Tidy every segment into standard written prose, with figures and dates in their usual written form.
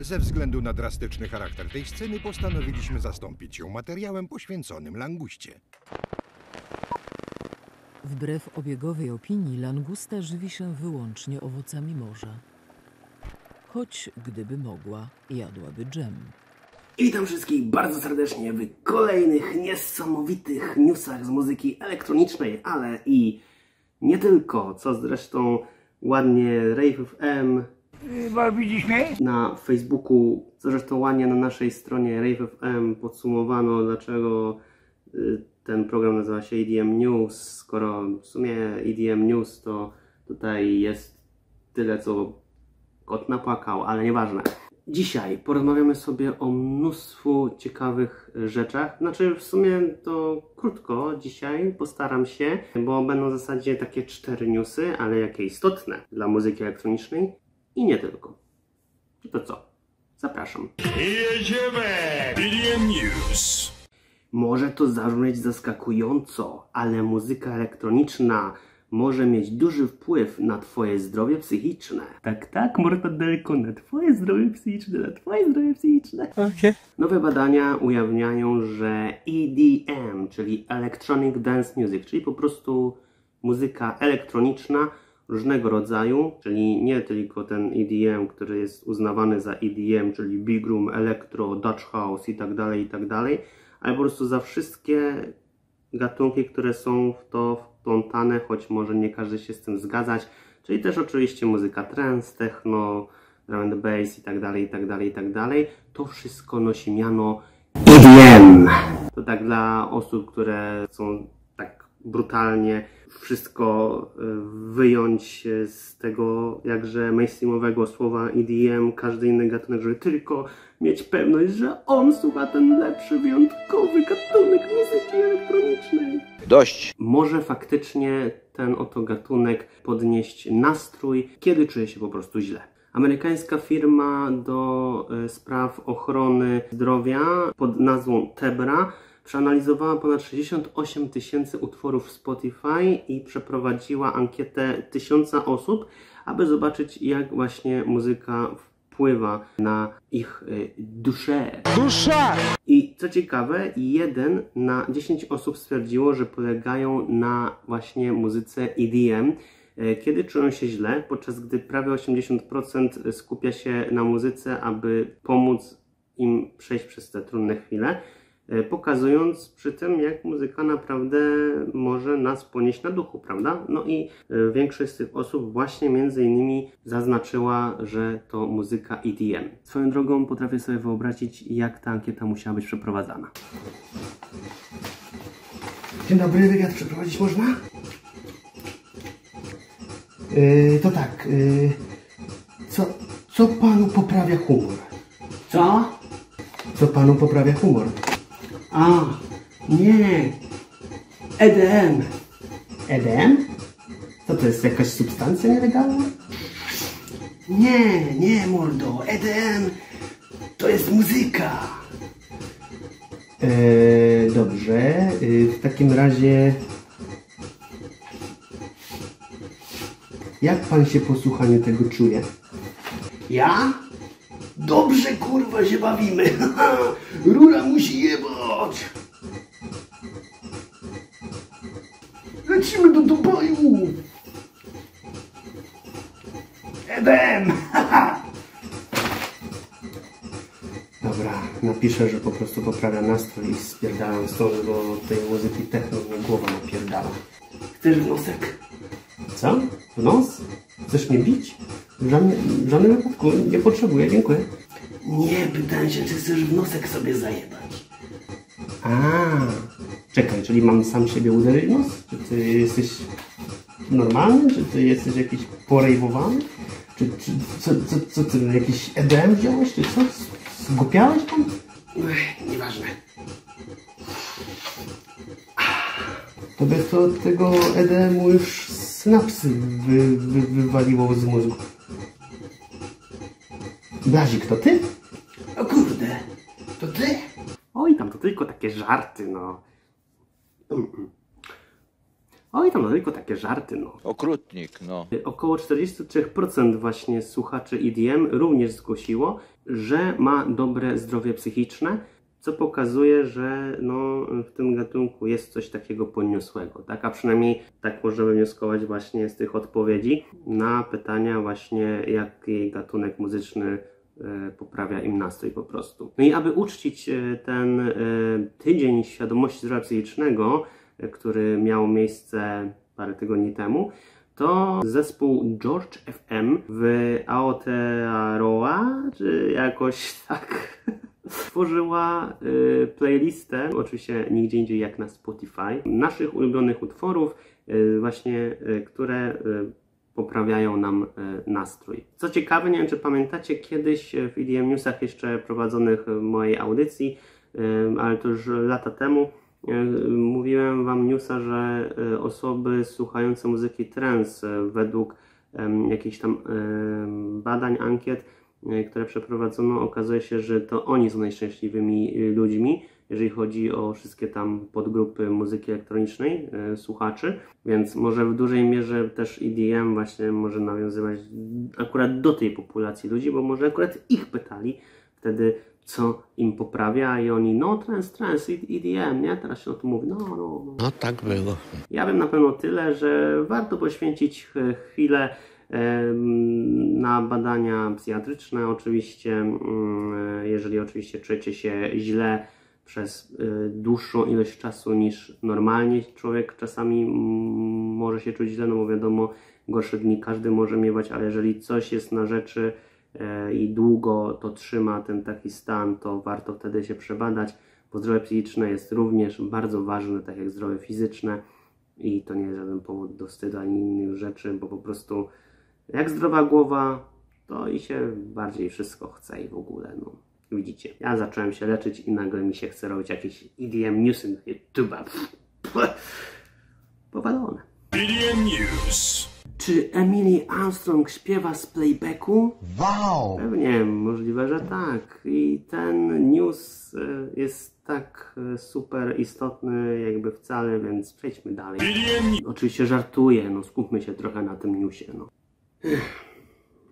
Ze względu na drastyczny charakter tej sceny postanowiliśmy zastąpić ją materiałem poświęconym languście. Wbrew obiegowej opinii, langusta żywi się wyłącznie owocami morza. Choć gdyby mogła, jadłaby dżem. I witam wszystkich bardzo serdecznie w kolejnych niesamowitych newsach z muzyki elektronicznej, ale i nie tylko, co zresztą ładnie Rave FM na Facebooku, co zresztą ładnie na naszej stronie Rave FM podsumowano, dlaczego ten program nazywa się EDM News, skoro w sumie EDM News to tutaj jest tyle, co kot napłakał, ale nieważne. Dzisiaj porozmawiamy sobie o mnóstwu ciekawych rzeczach. Znaczy w sumie to krótko dzisiaj postaram się, bo będą w zasadzie takie 4 newsy, ale jakie istotne dla muzyki elektronicznej i nie tylko. To co? Zapraszam. Jedziemy! EDM News. Może to zabrzmieć zaskakująco, ale muzyka elektroniczna może mieć duży wpływ na Twoje zdrowie psychiczne. Tak, mortadelko, na Twoje zdrowie psychiczne, Okay. Nowe badania ujawniają, że EDM, czyli Electronic Dance Music, czyli po prostu muzyka elektroniczna różnego rodzaju, czyli nie tylko ten EDM, który jest uznawany za EDM, czyli Big Room, Electro, Dutch House i tak dalej, ale po prostu za wszystkie gatunki, które są w to wplątane, choć może nie każdy się z tym zgadzać, czyli też oczywiście muzyka trance, techno, drum and bass i tak dalej. To wszystko nosi miano EDM. To tak dla osób, które chcą tak brutalnie wszystko wyjąć z tego jakże mainstreamowego słowa EDM, każdy inny gatunek, żeby tylko mieć pewność, że on słucha ten lepszy, wyjątkowy gatunek muzyki elektronicznej. Dość! Może faktycznie ten oto gatunek podnieść nastrój, kiedy czuje się po prostu źle. Amerykańska firma do spraw ochrony zdrowia pod nazwą Tebra przeanalizowała ponad 68 000 utworów Spotify i przeprowadziła ankietę 1000 osób, aby zobaczyć, jak właśnie muzyka wpływa na ich duszę. I co ciekawe, 1 na 10 osób stwierdziło, że polegają na właśnie muzyce EDM, kiedy czują się źle, podczas gdy prawie 80% skupia się na muzyce, aby pomóc im przejść przez te trudne chwile, pokazując przy tym, jak muzyka naprawdę może nas ponieść na duchu, prawda? No i większość z tych osób właśnie między innymi zaznaczyła, że to muzyka EDM. Swoją drogą potrafię sobie wyobrazić, jak ta ankieta musiała być przeprowadzana. Dzień dobry, wywiad przeprowadzić można? To tak, co panu poprawia humor? Co? Co panu poprawia humor? A, nie, EDM. EDM? Co to jest, jakaś substancja nielegalna? Nie, mordo, EDM to jest muzyka. Dobrze, w takim razie jak pan się po słuchaniu tego czuje? Ja? Dobrze, kurwa, się bawimy. Rura musi jebać. Lecimy do Dubaju. EDM. Dobra, napiszę, że po prostu poprawia nastrój i spierdalam stąd, bo tej muzyki techno mnie głowa napierdala. Chcesz w nosek? Co? W nos? Chcesz mnie bić? W żadnym wypadku nie potrzebuję, dziękuję. Nie, pytałem się, czy chcesz w nosek sobie zajebać. A, czekaj, czyli mam sam siebie uderzyć w nos? Czy ty jesteś normalny? Czy ty jesteś jakiś porejwowany? Co ty, jakiś EDM wziąłeś? Czy co? Zgłupiałeś tam? Nieważne. Tobie to tego EDM-u już synapsy wywaliło z mózgu. Blazik, to ty? O kurde, to ty? Oj, tam to tylko takie żarty, no. Oj, tam tylko takie żarty, no. Okrutnik, no. Około 43% właśnie słuchaczy EDM również zgłosiło, że ma dobre zdrowie psychiczne, co pokazuje, że no, w tym gatunku jest coś takiego poniosłego, tak? A przynajmniej tak możemy wnioskować właśnie z tych odpowiedzi na pytania właśnie, jaki gatunek muzyczny poprawia im nastrój po prostu. No i aby uczcić ten tydzień świadomości zdrowia psychicznego, który miał miejsce parę tygodni temu, to zespół George FM w Aotearoa, czy jakoś tak, stworzyła playlistę, oczywiście nigdzie indziej jak na Spotify, naszych ulubionych utworów, właśnie, które poprawiają nam nastrój. Co ciekawe, nie wiem czy pamiętacie, kiedyś w EDM Newsach jeszcze prowadzonych w mojej audycji, ale to już lata temu, mówiłem wam newsa, że osoby słuchające muzyki trance według jakichś tam badań, ankiet, które przeprowadzono, okazuje się, że to oni są najszczęśliwymi ludźmi, jeżeli chodzi o wszystkie tam podgrupy muzyki elektronicznej, słuchaczy, więc może w dużej mierze też EDM właśnie może nawiązywać akurat do tej populacji ludzi, bo może akurat ich pytali wtedy, co im poprawia i oni, no trance, EDM, nie? Teraz się o tym mówi, no. No tak było. Ja wiem na pewno tyle, że warto poświęcić chwilę na badania psychiatryczne, oczywiście, jeżeli oczywiście czujecie się źle przez dłuższą ilość czasu niż normalnie człowiek czasami może się czuć źle, no bo wiadomo, gorsze dni każdy może miewać, ale jeżeli coś jest na rzeczy i długo to trzyma ten taki stan, to warto wtedy się przebadać, bo zdrowie psychiczne jest również bardzo ważne, tak jak zdrowie fizyczne i to nie jest żaden powód do wstydu ani innych rzeczy, bo po prostu jak zdrowa głowa, to i się bardziej wszystko chce i w ogóle, no. Widzicie, ja zacząłem się leczyć i nagle mi się chce robić jakieś EDM newsy na YouTube'a. Powalone. EDM News. Czy Emily Armstrong śpiewa z playbacku? Wow! Pewnie, możliwe, że tak. I ten news jest tak super istotny jakby wcale, więc przejdźmy dalej. EDM News. Oczywiście żartuję, no skupmy się trochę na tym newsie, no.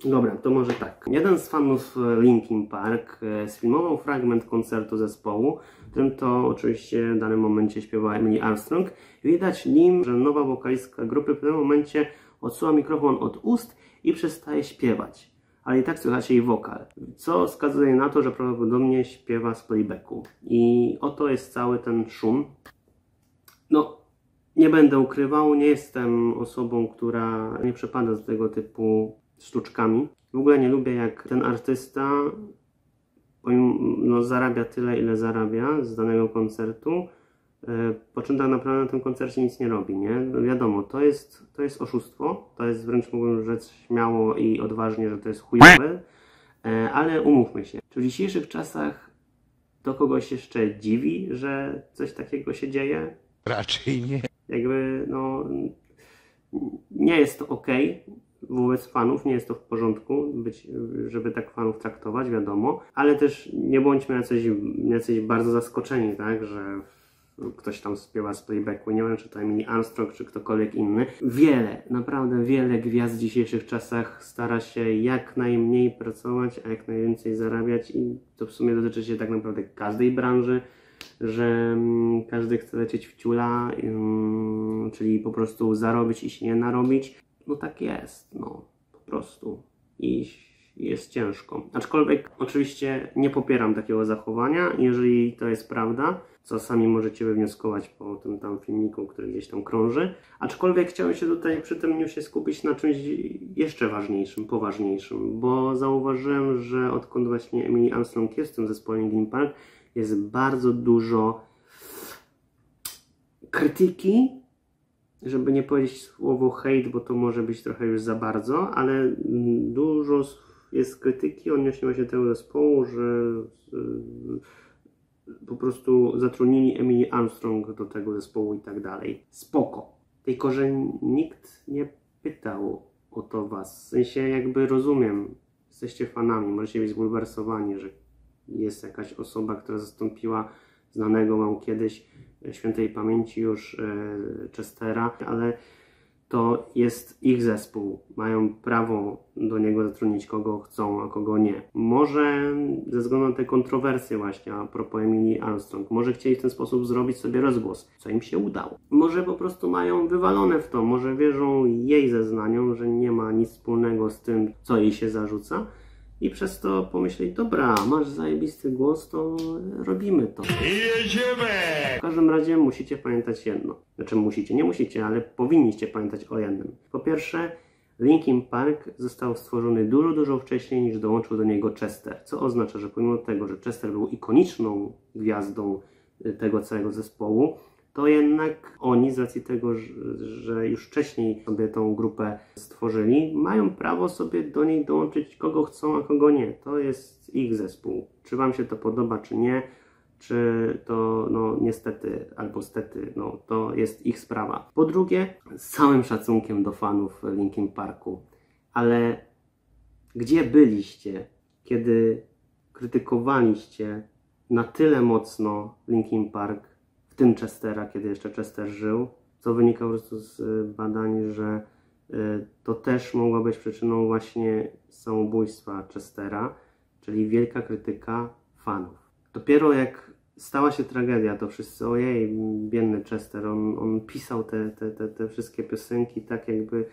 Dobra, to może tak. Jeden z fanów Linkin Park sfilmował fragment koncertu zespołu, w którym to oczywiście w danym momencie śpiewała Emily Armstrong. Widać nim, że nowa wokalistka grupy w tym momencie odsuwa mikrofon od ust i przestaje śpiewać. Ale i tak słychać jej wokal, co wskazuje na to, że prawdopodobnie śpiewa z playbacku. I oto jest cały ten szum. No, nie będę ukrywał, nie jestem osobą, która nie przepada z tego typu sztuczkami. W ogóle nie lubię, jak ten artysta zarabia tyle, ile zarabia z danego koncertu, po czym tak naprawdę na tym koncercie nic nie robi, nie? No wiadomo, to jest oszustwo, to jest wręcz mógłbym rzec śmiało i odważnie, że to jest chujowe, ale umówmy się, czy w dzisiejszych czasach to kogoś jeszcze dziwi, że coś takiego się dzieje? Raczej nie. Jakby, no, nie jest to okej. Wobec fanów, nie jest to w porządku, żeby tak fanów traktować, wiadomo, ale też nie bądźmy jacyś bardzo zaskoczeni, tak, że ktoś tam śpiewa z playbacku, nie wiem, czy to Emily Armstrong, czy ktokolwiek inny. Naprawdę wiele gwiazd w dzisiejszych czasach stara się jak najmniej pracować, a jak najwięcej zarabiać i to w sumie dotyczy się tak naprawdę każdej branży, że każdy chce lecieć w ciula, czyli po prostu zarobić i się nie narobić. No tak jest, no po prostu i jest ciężko. Aczkolwiek oczywiście nie popieram takiego zachowania, jeżeli to jest prawda, co sami możecie wywnioskować po tym tam filmiku, który gdzieś tam krąży. Aczkolwiek chciałem się tutaj przy tym newsie skupić na czymś jeszcze ważniejszym, poważniejszym, bo zauważyłem, że odkąd właśnie Emily Armstrong jest w tym zespole Linkin Park, jest bardzo dużo krytyki, żeby nie powiedzieć słowo hejt, bo to może być trochę już za bardzo, ale dużo jest krytyki odnośnie się tego zespołu, że po prostu zatrudnili Emily Armstrong do tego zespołu i tak dalej. Spoko. Tylko, że nikt nie pytał o to was. W sensie jakby rozumiem, jesteście fanami, możecie być zbulwersowani, że jest jakaś osoba, która zastąpiła znanego wam kiedyś świętej pamięci już Chestera, ale to jest ich zespół. Mają prawo do niego zatrudnić kogo chcą, a kogo nie. Może ze względu na te kontrowersje właśnie a propos Emily Armstrong, może chcieli w ten sposób zrobić sobie rozgłos, co im się udało. Może po prostu mają wywalone w to, może wierzą jej zeznaniom, że nie ma nic wspólnego z tym, co jej się zarzuca. I przez to pomyśleli, dobra, masz zajebisty głos, to robimy to. Jedziemy! W każdym razie musicie pamiętać jedno. Znaczy musicie, nie musicie, ale powinniście pamiętać o jednym. Po pierwsze, Linkin Park został stworzony dużo wcześniej niż dołączył do niego Chester. Co oznacza, że pomimo tego, że Chester był ikoniczną gwiazdą tego całego zespołu, to jednak oni z racji tego, że już wcześniej sobie tą grupę stworzyli, mają prawo sobie do niej dołączyć kogo chcą, a kogo nie. To jest ich zespół. Czy wam się to podoba, czy nie, czy to no niestety albo stety, no to jest ich sprawa. Po drugie, z całym szacunkiem do fanów Linkin Parku, ale gdzie byliście, kiedy krytykowaliście na tyle mocno Linkin Park, w tym Chestera, kiedy jeszcze Chester żył, co wynika po prostu z badań, że to też mogła być przyczyną właśnie samobójstwa Chestera, czyli wielka krytyka fanów. Dopiero jak stała się tragedia, to wszyscy, ojej, biedny Chester, on pisał te wszystkie piosenki tak, jakby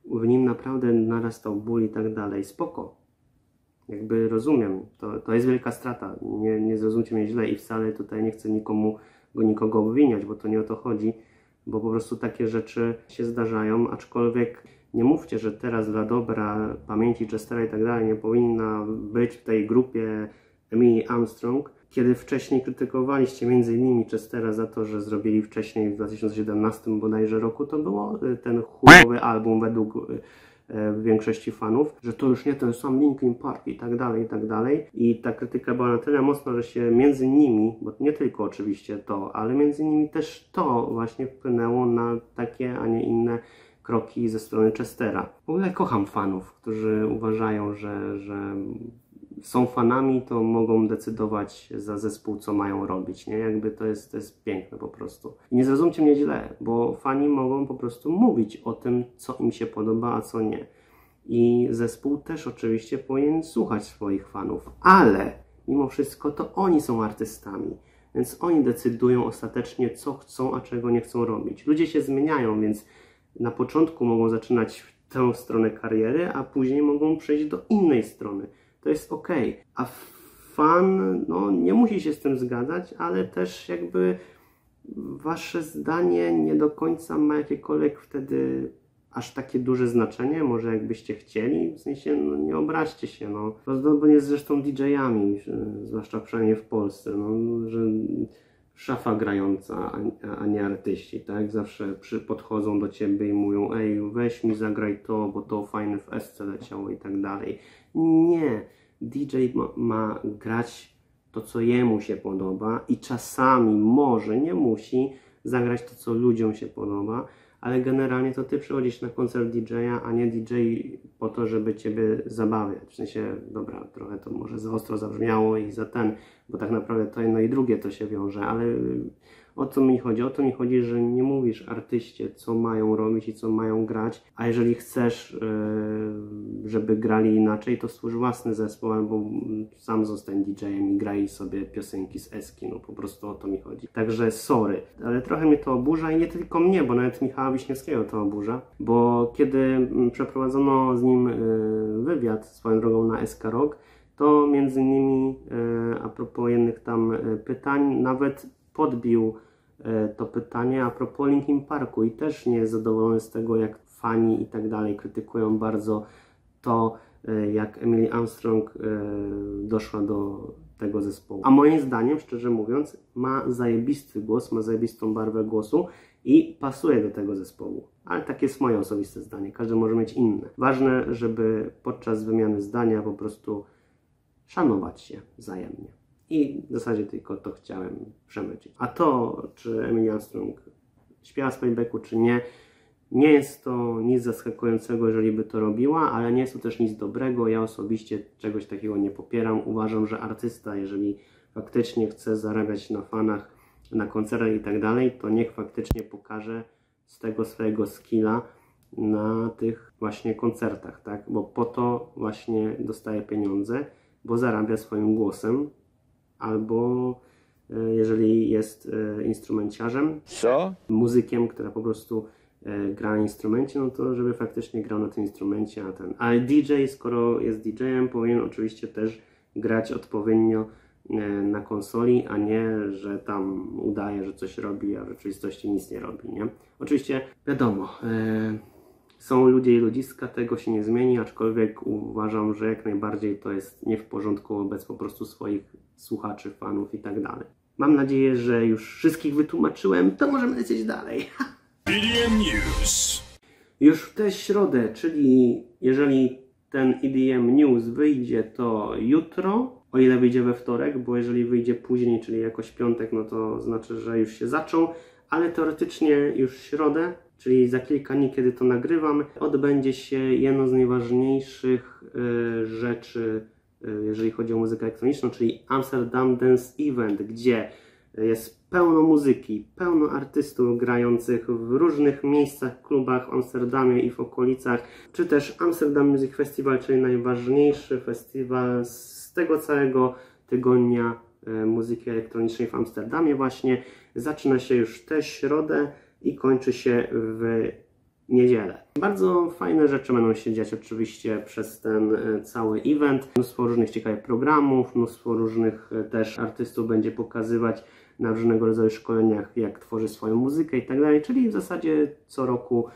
w nim naprawdę narastał ból i tak dalej. Spoko. Jakby rozumiem, to jest wielka strata, nie zrozumcie mnie źle i wcale tutaj nie chcę nikogo obwiniać, bo to nie o to chodzi, bo po prostu takie rzeczy się zdarzają, aczkolwiek nie mówcie, że teraz dla dobra pamięci Chestera i tak dalej nie powinna być w tej grupie Emily Armstrong, kiedy wcześniej krytykowaliście m.in. Chestera za to, że zrobili wcześniej w 2017 bodajże roku, to było ten chujowy album według większości fanów, że to już nie ten sam Linkin Park i tak dalej, i tak dalej. I ta krytyka była na tyle mocna, że się między nimi, bo nie tylko oczywiście to, ale między nimi też to właśnie wpłynęło na takie, a nie inne kroki ze strony Chestera. W ogóle kocham fanów, którzy uważają, że są fanami, to mogą decydować za zespół, co mają robić, nie? Jakby to jest piękne po prostu. I nie zrozumcie mnie źle, bo fani mogą po prostu mówić o tym, co im się podoba, a co nie. I zespół też oczywiście powinien słuchać swoich fanów, ale mimo wszystko to oni są artystami, więc oni decydują ostatecznie, co chcą, a czego nie chcą robić. Ludzie się zmieniają, więc na początku mogą zaczynać w tę stronę kariery, a później mogą przejść do innej strony. To jest ok. A fan no, nie musi się z tym zgadzać, ale też jakby wasze zdanie nie do końca ma jakiekolwiek wtedy aż takie duże znaczenie, może jakbyście chcieli, w sensie no, nie obraźcie się, no. Bo nie zresztą DJ-ami, zwłaszcza przynajmniej w Polsce, no, że szafa grająca, a nie artyści, tak? Zawsze podchodzą do ciebie i mówią, ej, weź mi zagraj to, bo to fajne w esce leciało i tak dalej. Nie, DJ ma grać to, co jemu się podoba i czasami może, nie musi zagrać to, co ludziom się podoba, ale generalnie to ty przychodzisz na koncert DJ-a, a nie DJ po to, żeby ciebie zabawiać. W sensie, dobra, trochę to może za ostro zabrzmiało i za ten, bo tak naprawdę to jedno i drugie to się wiąże, ale o co mi chodzi? O to mi chodzi, że nie mówisz artyście, co mają robić i co mają grać, a jeżeli chcesz, żeby grali inaczej, to stwórz własny zespół albo sam zostań DJ-em i graj sobie piosenki z Eski, no po prostu o to mi chodzi. Także sorry, ale trochę mnie to oburza i nie tylko mnie, bo nawet Michała Wiśniewskiego to oburza, bo kiedy przeprowadzono z nim wywiad swoją drogą na SK Rock, to między innymi a propos jednych tam pytań nawet podbił to pytanie a propos Linkin Parku i też nie jest zadowolony z tego, jak fani i tak dalej krytykują bardzo to, jak Emily Armstrong doszła do tego zespołu. A moim zdaniem, szczerze mówiąc, ma zajebisty głos, ma zajebistą barwę głosu i pasuje do tego zespołu. Ale takie jest moje osobiste zdanie, każdy może mieć inne. Ważne, żeby podczas wymiany zdania po prostu szanować się wzajemnie. I w zasadzie tylko to chciałem przemycić. A to, czy Emily Armstrong śpiewa z playbacku, czy nie, nie jest to nic zaskakującego, jeżeli by to robiła, ale nie jest to też nic dobrego. Ja osobiście czegoś takiego nie popieram. Uważam, że artysta, jeżeli faktycznie chce zarabiać na fanach na koncertach i tak dalej, to niech faktycznie pokaże z tego swojego skilla na tych właśnie koncertach, tak? Bo po to właśnie dostaje pieniądze, bo zarabia swoim głosem, albo jeżeli jest instrumenciarzem, Co? muzykiem, który po prostu gra na instrumencie, no to żeby faktycznie grał na tym instrumencie, ale DJ, skoro jest DJ-em, powinien oczywiście też grać odpowiednio na konsoli, a nie, że tam udaje, że coś robi, a w rzeczywistości nic nie robi, nie? Oczywiście wiadomo, są ludzie i ludziska, tego się nie zmieni, aczkolwiek uważam, że jak najbardziej to jest nie w porządku wobec po prostu swoich słuchaczy, fanów i tak dalej. Mam nadzieję, że już wszystkich wytłumaczyłem, to możemy lecieć dalej. EDM News. Już w tę środę, czyli jeżeli ten EDM News wyjdzie, to jutro, o ile wyjdzie we wtorek, bo jeżeli wyjdzie później, czyli jakoś piątek, no to znaczy, że już się zaczął, ale teoretycznie już w środę, czyli za kilka dni, kiedy to nagrywam, odbędzie się jedno z najważniejszych rzeczy, jeżeli chodzi o muzykę elektroniczną, czyli Amsterdam Dance Event, gdzie jest pełno muzyki, pełno artystów grających w różnych miejscach, klubach w Amsterdamie i w okolicach, czy też Amsterdam Music Festival, czyli najważniejszy festiwal z tego całego tygodnia muzyki elektronicznej w Amsterdamie właśnie. Zaczyna się już tę środę i kończy się w niedzielę. Bardzo fajne rzeczy będą się dziać oczywiście przez ten cały event. Mnóstwo różnych ciekawych programów, mnóstwo różnych też artystów będzie pokazywać na różnego rodzaju szkoleniach, jak tworzy swoją muzykę i tak dalej, czyli w zasadzie co roku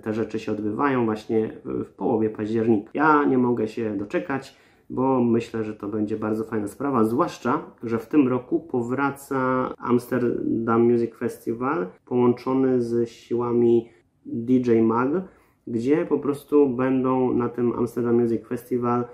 te rzeczy się odbywają właśnie w połowie października. Ja nie mogę się doczekać, bo myślę, że to będzie bardzo fajna sprawa, zwłaszcza, że w tym roku powraca Amsterdam Music Festival połączony z siłami DJ Mag, gdzie po prostu będą na tym Amsterdam Music Festival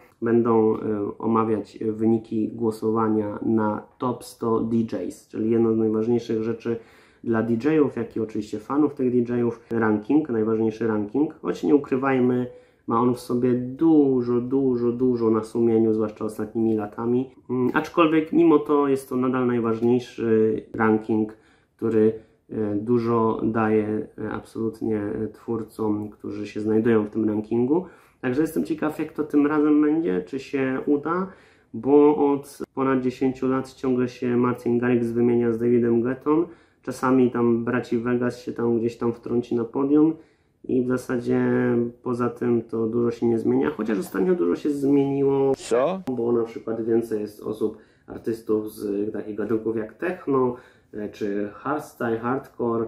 omawiać wyniki głosowania na Top 100 DJs, czyli jedno z najważniejszych rzeczy dla DJ-ów, jak i oczywiście fanów tych DJ-ów, ranking, najważniejszy ranking, choć nie ukrywajmy, ma on w sobie dużo na sumieniu, zwłaszcza ostatnimi latami, aczkolwiek mimo to jest to nadal najważniejszy ranking, który dużo daje absolutnie twórcom, którzy się znajdują w tym rankingu. Także jestem ciekaw, jak to tym razem będzie, czy się uda, bo od ponad 10 lat ciągle się Martin Garrix wymienia z Davidem Guettą. Czasami tam braci Vegas się tam gdzieś tam wtrąci na podium i w zasadzie poza tym to dużo się nie zmienia, chociaż ostatnio dużo się zmieniło, Co? bo na przykład więcej jest osób, artystów z takich gatunków jak techno, czy hardstyle, hardcore,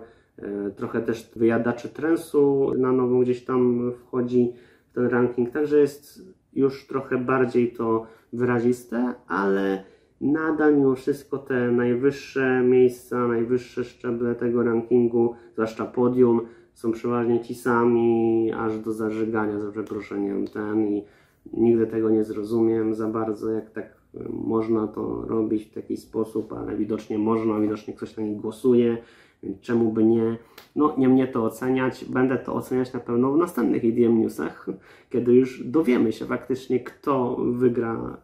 trochę też wyjadaczy transu na nowo gdzieś tam wchodzi w ten ranking, także jest już trochę bardziej to wyraziste, ale nadal mimo wszystko te najwyższe miejsca, najwyższe szczeble tego rankingu, zwłaszcza podium, są przeważnie ci sami, aż do zażygania, za przeproszeniem, i nigdy tego nie zrozumiem za bardzo, jak tak można to robić w taki sposób, ale widocznie można, widocznie ktoś na nich głosuje, więc czemu by nie? No, nie mnie to oceniać, będę to oceniać na pewno w następnych EDM Newsach, kiedy już dowiemy się faktycznie, kto wygra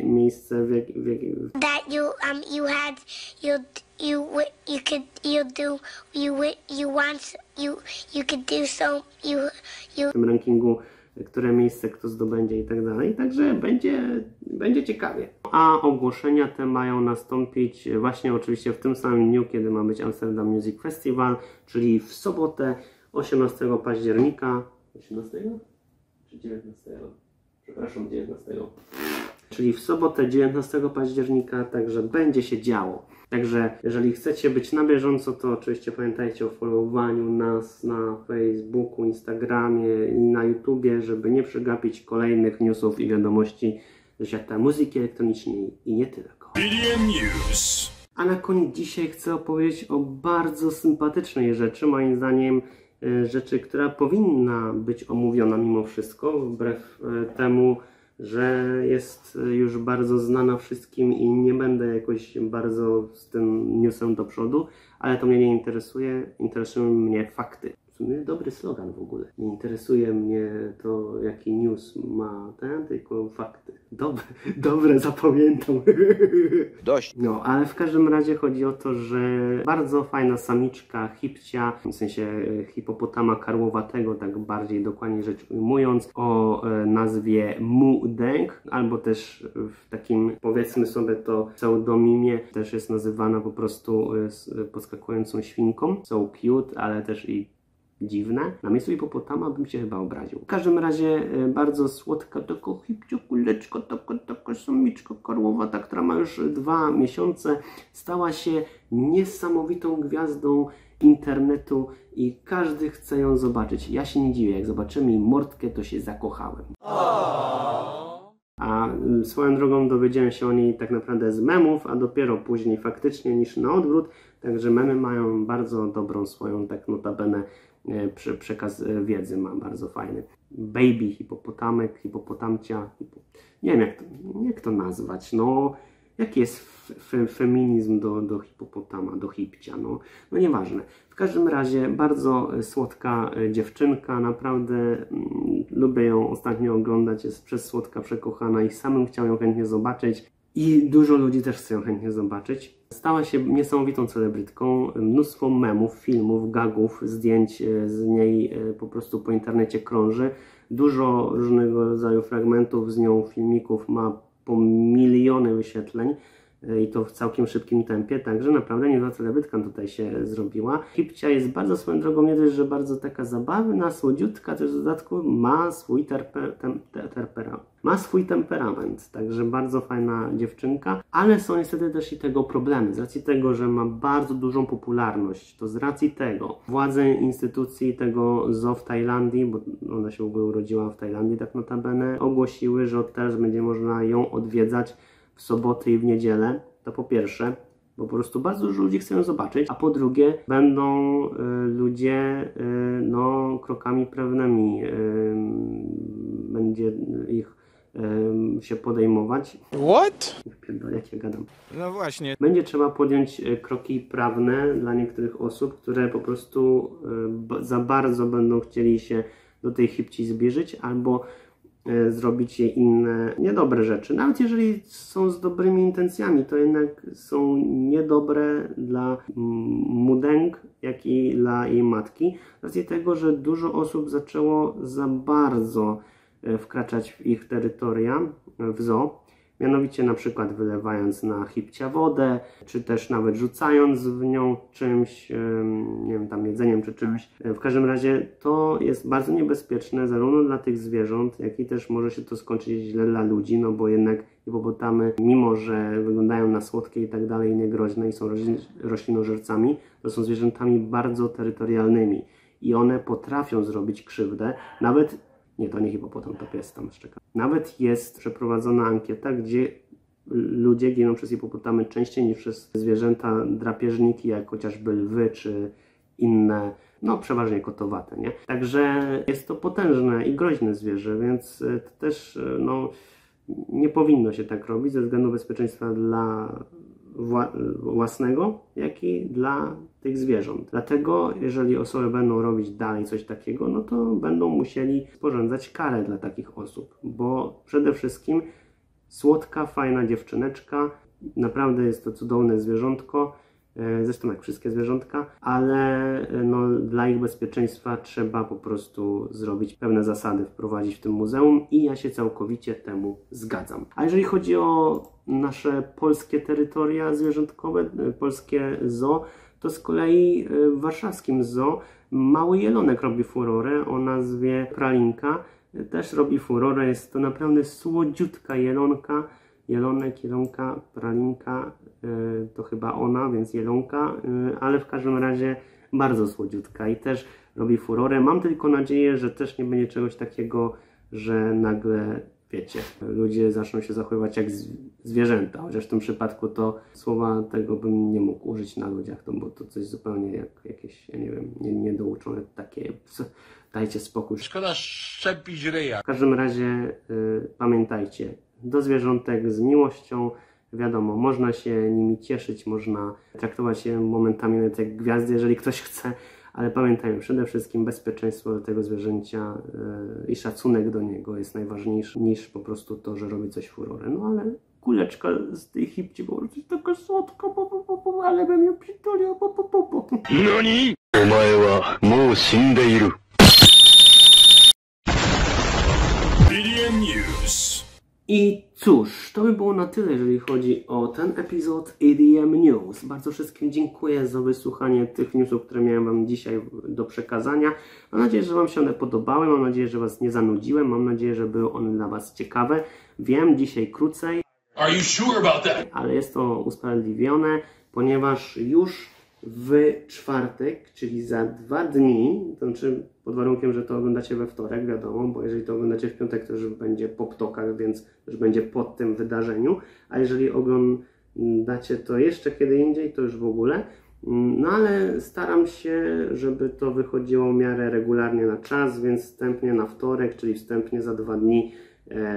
miejsce That w tym rankingu, które miejsce kto zdobędzie i tak dalej, także będzie ciekawie. A ogłoszenia te mają nastąpić właśnie oczywiście w tym samym dniu, kiedy ma być Amsterdam Music Festival, czyli w sobotę 18 października. 18? Czy 19? Przepraszam, 19. Czyli w sobotę 19 października, także będzie się działo. Także jeżeli chcecie być na bieżąco, to oczywiście pamiętajcie o followowaniu nas na Facebooku, Instagramie i na YouTubie, żeby nie przegapić kolejnych newsów i wiadomości ze świata muzyki elektronicznej i nie tylko. EDM News. A na koniec dzisiaj chcę opowiedzieć o bardzo sympatycznej rzeczy, moim zdaniem rzeczy, która powinna być omówiona mimo wszystko, wbrew temu, że jest już bardzo znana wszystkim i nie będę jakoś bardzo z tym newsem do przodu, ale to mnie nie interesuje, interesują mnie fakty. W sumie dobry slogan w ogóle. Nie interesuje mnie to, jaki news ma ten, tylko fakty. Dobre, zapamiętam. Dość. No, ale w każdym razie chodzi o to, że bardzo fajna samiczka hipcia, w sensie hipopotama karłowatego, tak bardziej dokładnie rzecz ujmując, o nazwie Mu Deng, albo też w takim, powiedzmy sobie to, pseudonimie też jest nazywana po prostu podskakującą świnką. So cute, ale też i dziwne. Na miejscu hipopotama bym się chyba obraził. W każdym razie bardzo słodka, taka hipcia kuleczka, taka samiczka karłowata, która ma już 2 miesiące, stała się niesamowitą gwiazdą internetu i każdy chce ją zobaczyć. Ja się nie dziwię, jak zobaczymy jej mordkę, to się zakochałem. A swoją drogą dowiedziałem się o niej tak naprawdę z memów, a dopiero później faktycznie niż na odwrót. Także memy mają bardzo dobrą swoją, tak notabene, przekaz wiedzy ma bardzo fajny. Baby, hipopotamek, hipopotamcia, nie wiem jak to nazwać, no jaki jest feminizm do hipopotama, do hipcia, no nieważne. W każdym razie bardzo słodka dziewczynka, naprawdę lubię ją ostatnio oglądać, jest przesłodka, przekochana i samym chciałem ją chętnie zobaczyć. I dużo ludzi też chce ją chętnie zobaczyć. Stała się niesamowitą celebrytką. Mnóstwo memów, filmów, gagów, zdjęć z niej po prostu po internecie krąży. Dużo różnego rodzaju fragmentów z nią, filmików ma po miliony wyświetleń. I to w całkiem szybkim tempie, także naprawdę niezła celebrytka tutaj się zrobiła. Hipcia jest bardzo swoją drogą, nie dość, że bardzo taka zabawna, słodziutka, też w dodatku ma swój temperament, także bardzo fajna dziewczynka, ale są niestety też i tego problemy, z racji tego, że ma bardzo dużą popularność, to z racji tego władze instytucji tego zoo w Tajlandii, bo ona się w ogóle urodziła w Tajlandii tak notabene, ogłosiły, że od teraz będzie można ją odwiedzać w soboty i w niedzielę. To po pierwsze, bo po prostu bardzo dużo ludzi chce ją zobaczyć, a po drugie będą ludzie krokami prawnymi będzie ich się podejmować. What? Pierdolę, jak ja gadam. No właśnie. Będzie trzeba podjąć kroki prawne dla niektórych osób, które po prostu za bardzo będą chcieli się do tej hipci zbliżyć, albo zrobić jej inne niedobre rzeczy. Nawet jeżeli są z dobrymi intencjami, to jednak są niedobre dla Mudeng, jak i dla jej matki. Z racji tego, że dużo osób zaczęło za bardzo wkraczać w ich terytoria w zoo. Mianowicie na przykład wylewając na hipcia wodę, czy też nawet rzucając w nią czymś, nie wiem, tam jedzeniem czy czymś. W każdym razie to jest bardzo niebezpieczne zarówno dla tych zwierząt, jak i też może się to skończyć źle dla ludzi, no bo jednak hipopotamy, mimo że wyglądają na słodkie i tak dalej, niegroźne i są roślinożercami, to są zwierzętami bardzo terytorialnymi i one potrafią zrobić krzywdę, nawet nie, to nie hipopotam, to pies tam szczeka. Nawet jest przeprowadzona ankieta, gdzie ludzie giną przez hipopotamy częściej niż przez zwierzęta drapieżniki, jak chociażby lwy czy inne, no przeważnie kotowate, nie? Także jest to potężne i groźne zwierzę, więc to też nie powinno się tak robić ze względu bezpieczeństwa dla własnego, jak i dla tych zwierząt. Dlatego, jeżeli osoby będą robić dalej coś takiego, no to będą musieli sporządzać karę dla takich osób, bo przede wszystkim słodka, fajna dziewczyneczka, naprawdę jest to cudowne zwierzątko, zresztą jak wszystkie zwierzątka, ale dla ich bezpieczeństwa trzeba po prostu zrobić pewne zasady, wprowadzić w tym muzeum i ja się całkowicie temu zgadzam. A jeżeli chodzi o nasze polskie terytoria zwierzątkowe, polskie zoo, to z kolei w warszawskim zoo mały jelonek robi furorę o nazwie Pralinka. Też robi furorę, jest to naprawdę słodziutka jelonka. Jelonek, jelonka, pralinka, to chyba ona, więc jelonka, ale w każdym razie bardzo słodziutka i też robi furorę. Mam tylko nadzieję, że też nie będzie czegoś takiego, że nagle, wiecie, ludzie zaczną się zachowywać jak zwierzęta, chociaż w tym przypadku to słowa tego bym nie mógł użyć na ludziach, bo to coś zupełnie jak jakieś, ja nie wiem, niedouczone takie, dajcie spokój. Szkoda szczepić ryja. W każdym razie pamiętajcie, do zwierzątek z miłością, wiadomo, można się nimi cieszyć, można traktować je momentami nawet jak gwiazdy, jeżeli ktoś chce, ale pamiętajmy, przede wszystkim bezpieczeństwo do tego zwierzęcia i szacunek do niego jest najważniejszy niż po prostu to, że robi coś furorę. No ale kuleczka z tej hipci po prostu jest taka słodka, ale bym ją przytulił. NANI?! お前はもう死んでいる。BDM News. I cóż, to by było na tyle, jeżeli chodzi o ten epizod EDM News. Bardzo wszystkim dziękuję za wysłuchanie tych newsów, które miałem Wam dzisiaj do przekazania. Mam nadzieję, że Wam się one podobały, mam nadzieję, że Was nie zanudziłem, mam nadzieję, że były one dla Was ciekawe. Wiem, dzisiaj krócej, Are you sure about that? ale jest to usprawiedliwione, ponieważ już w czwartek, czyli za 2 dni, to znaczy pod warunkiem, że to oglądacie we wtorek, wiadomo, bo jeżeli to oglądacie w piątek, to już będzie po ptokach, więc już będzie po tym wydarzeniu, a jeżeli oglądacie to jeszcze kiedy indziej, to już w ogóle. No ale staram się, żeby to wychodziło w miarę regularnie na czas, więc wstępnie na wtorek, czyli wstępnie za 2 dni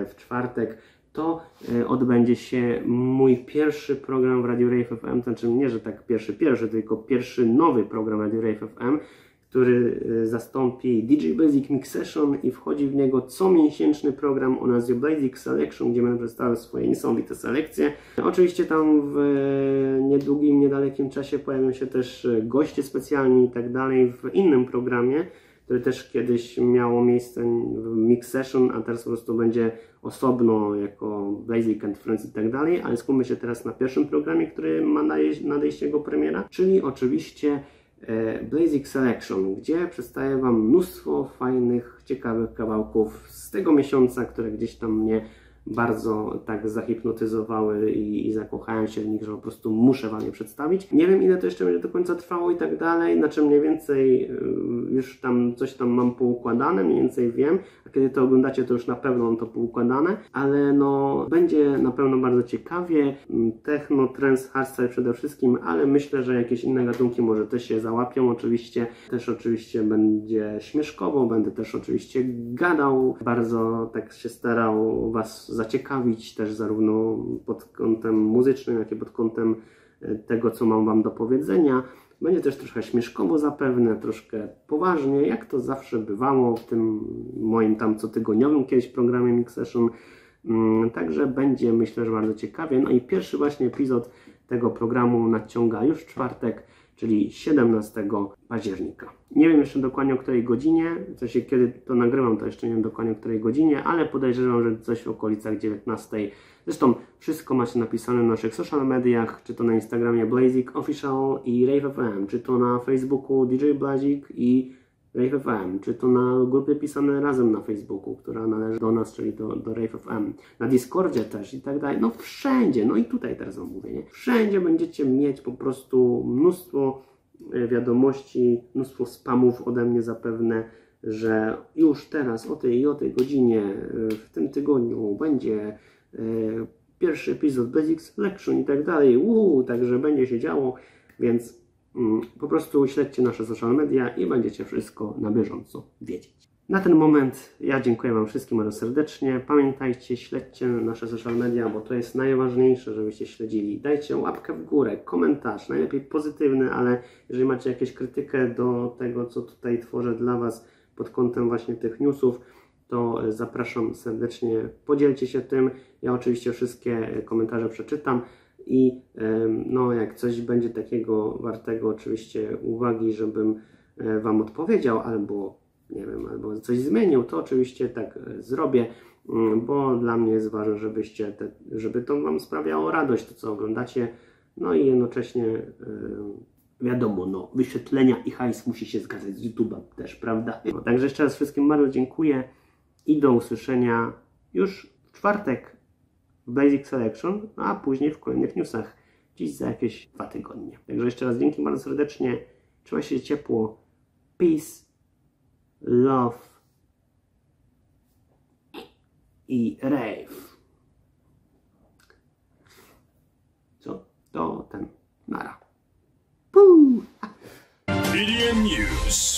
w czwartek, to odbędzie się mój pierwszy program w Radio Rave FM, to znaczy nie, że tak pierwszy, tylko pierwszy nowy program Radio Rave FM, który zastąpi DJ Basic Mix Session i wchodzi w niego comiesięczny program o nazwie Basic Selection, gdzie będę przedstawiał swoje niesamowite selekcje. Oczywiście tam w niedługim, niedalekim czasie pojawią się też goście specjalni i tak dalej w innym programie, który też kiedyś miało miejsce w Mix Session, a teraz po prostu będzie osobno jako Basic and Friends i tak dalej, ale skupmy się teraz na pierwszym programie, który ma nadejść jego premiera, czyli oczywiście Basic Selection, gdzie przedstawię Wam mnóstwo fajnych, ciekawych kawałków z tego miesiąca, które gdzieś tam mnie bardzo tak zahipnotyzowały i zakochałem się w nich, że po prostu muszę Wam je przedstawić. Nie wiem, ile to jeszcze będzie do końca trwało i tak dalej, znaczy mniej więcej już tam coś tam mam poukładane, mniej więcej wiem, a kiedy to oglądacie, to już na pewno mam to poukładane, ale no będzie na pewno bardzo ciekawie, techno, trance, hardstyle przede wszystkim, ale myślę, że jakieś inne gatunki może też się załapią, oczywiście będzie śmieszkowo, będę też oczywiście gadał, bardzo tak się starał Was zaciekawić też zarówno pod kątem muzycznym, jak i pod kątem tego, co mam Wam do powiedzenia. Będzie też trochę śmieszkowo zapewne, troszkę poważnie, jak to zawsze bywało w tym moim tam cotygodniowym kiedyś programie Mix Session. Także będzie, myślę, że bardzo ciekawie. No i pierwszy właśnie epizod tego programu nadciąga już w czwartek, czyli 17 października. Nie wiem jeszcze dokładnie o której godzinie, w sensie kiedy to nagrywam, to jeszcze nie wiem dokładnie o której godzinie, ale podejrzewam, że coś w okolicach 19. Zresztą wszystko macie napisane na naszych social mediach, czy to na Instagramie Blazik Official i Rave FM, czy to na Facebooku DJ Blazik i Rave FM, czy to na grupie pisane razem na Facebooku, która należy do nas, czyli do Rave FM, na Discordzie też i tak dalej, no wszędzie, no i tutaj teraz wam mówię, nie? Wszędzie będziecie mieć po prostu mnóstwo wiadomości, mnóstwo spamów ode mnie zapewne, że już teraz o tej godzinie w tym tygodniu będzie pierwszy epizod Basic Selection i tak dalej, także będzie się działo, więc po prostu śledźcie nasze social media i będziecie wszystko na bieżąco wiedzieć. Na ten moment ja dziękuję Wam wszystkim bardzo serdecznie. Pamiętajcie, śledźcie nasze social media, bo to jest najważniejsze, żebyście śledzili. Dajcie łapkę w górę, komentarz, najlepiej pozytywny, ale jeżeli macie jakąś krytykę do tego, co tutaj tworzę dla Was pod kątem właśnie tych newsów, to zapraszam serdecznie, podzielcie się tym. Ja oczywiście wszystkie komentarze przeczytam i no, jak coś będzie takiego wartego oczywiście uwagi, żebym Wam odpowiedział albo nie wiem, albo coś zmienił, to oczywiście tak zrobię, bo dla mnie jest ważne, żeby to Wam sprawiało radość, to co oglądacie, no i jednocześnie wiadomo, no, wyświetlenia i hajs musi się zgadzać z YouTube'a też, prawda? No, także jeszcze raz wszystkim bardzo dziękuję i do usłyszenia już w czwartek w Basic Selection, a później w kolejnych newsach, dziś za jakieś 2 tygodnie. Także jeszcze raz dzięki bardzo serdecznie, trzymajcie się ciepło, peace, love i rave. Co? To ten, nara. BDM News.